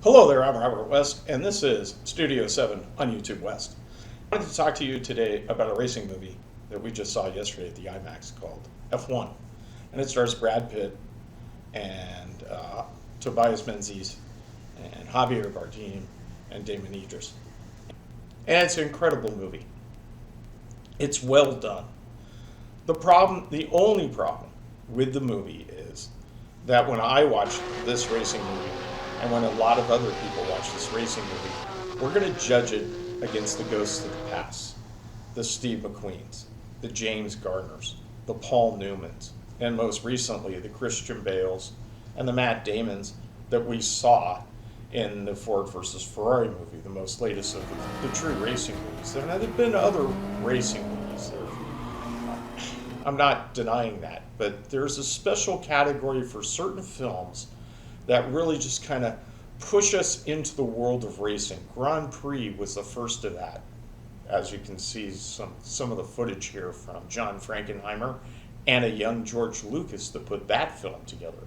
Hello there, I'm Robert West, and this is Studio 7 on YouTubeWest. I wanted to talk to you today about a racing movie that we just saw yesterday at the IMAX called F1. And it stars Brad Pitt and Tobias Menzies and Javier Bardem and Damon Idris. And it's an incredible movie. It's well done. The only problem with the movie is that when I watched this racing movie, and when a lot of other people watch this racing movie, we're going to judge it against the ghosts of the past. The Steve McQueens, the James Garners, the Paul Newmans, and most recently the Christian Bales and the Matt Damons that we saw in the Ford versus Ferrari movie, the most latest of the true racing movies. There have been other racing movies. I'm not denying that, but there's a special category for certain films that really just kind of push us into the world of racing. Grand Prix was the first of that, as you can see some of the footage here from John Frankenheimer and a young George Lucas that put that film together.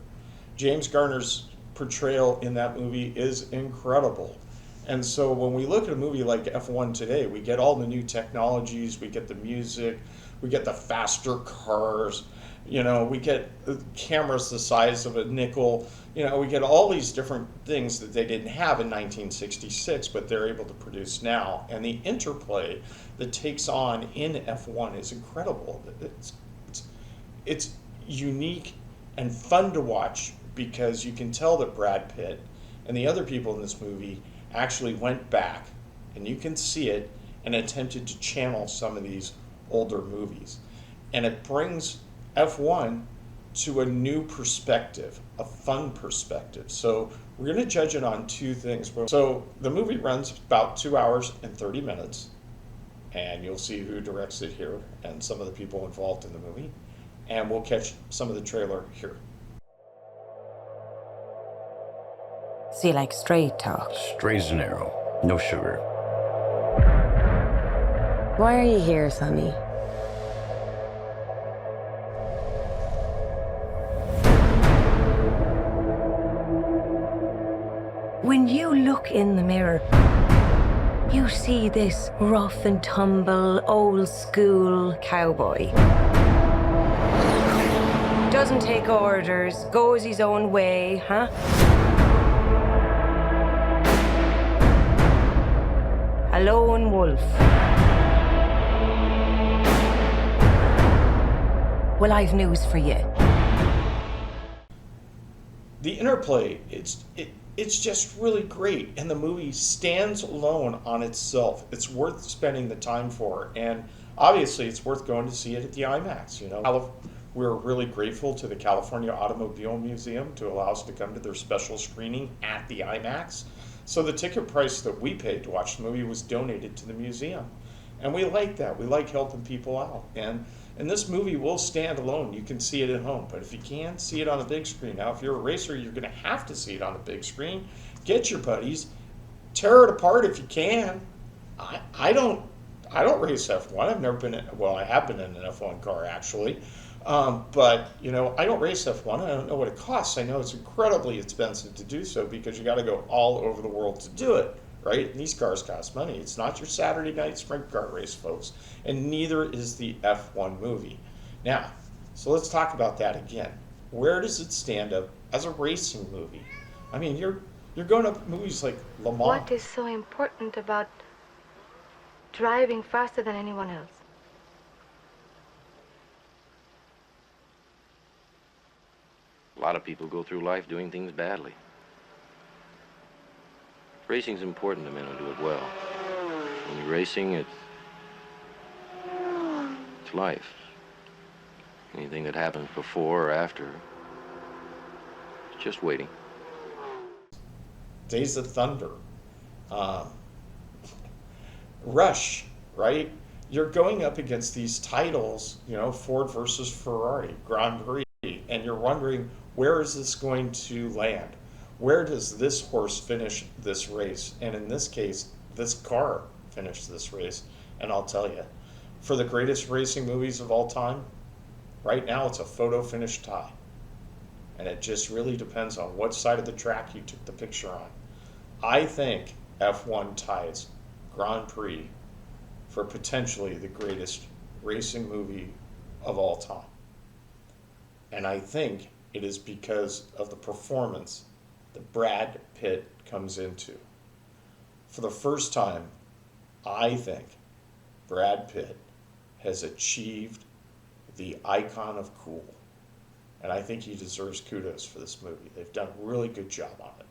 James Garner's portrayal in that movie is incredible. And so when we look at a movie like F1 today, we get all the new technologies, we get the music, we get the faster cars, we get cameras the size of a nickel, we get all these different things that they didn't have in 1966, but they're able to produce now. And the interplay that takes on in F1 is incredible. It's unique and fun to watch because you can tell that Brad Pitt and the other people in this movie actually went back, and you can see it, and attempted to channel some of these older movies. And it brings F1 to a new perspective, a fun perspective. So we're going to judge it on two things. So the movie runs about 2 hours and 30 minutes, and you'll see who directs it here and some of the people involved in the movie. And we'll catch some of the trailer here. So you like straight talk? Straight as an arrow, no sugar. Why are you here, Sonny? When you look in the mirror, you see this rough and tumble, old school cowboy. Doesn't take orders, goes his own way, huh? A lone wolf. Well, I've news for you. The interplay, it's just really great, and the movie stands alone on itself. It's worth spending the time for, and obviously it's worth going to see it at the IMAX. We're really grateful to the California Automobile Museum to allow us to come to their special screening at the IMAX. So the ticket price that we paid to watch the movie was donated to the museum. And we like that. We like helping people out. And this movie will stand alone. You can see it at home. But if you can't see it on the big screen, now if you're a racer, you're going to have to see it on the big screen. Get your buddies. Tear it apart if you can. I don't race F1. I've never been I have been in an F1 car actually. But I don't race F1. I don't know what it costs. I know it's incredibly expensive to do so because you got to go all over the world to do it, right? And these cars cost money. It's not your Saturday night sprint car race, folks. And neither is the F1 movie. Now, so let's talk about that again. Where does it stand up as a racing movie? I mean, you're going up movies like Le Mans. What is so important about driving faster than anyone else? A lot of people go through life doing things badly. Racing's important to men who do it well. When you're racing, it's life. Anything that happens before or after, it's just waiting. Days of Thunder, Rush, right? You're going up against these titles, Ford versus Ferrari, Grand Prix, and you're wondering, where is this going to land? Where does this horse finish this race? And in this case, this car finished this race. And I'll tell you, for the greatest racing movies of all time, right now it's a photo finish tie. And it just really depends on what side of the track you took the picture on. I think F1 ties Grand Prix for potentially the greatest racing movie of all time. And I think it is because of the performance that Brad Pitt comes into. For the first time, I think Brad Pitt has achieved the icon of cool. And I think he deserves kudos for this movie. They've done a really good job on it.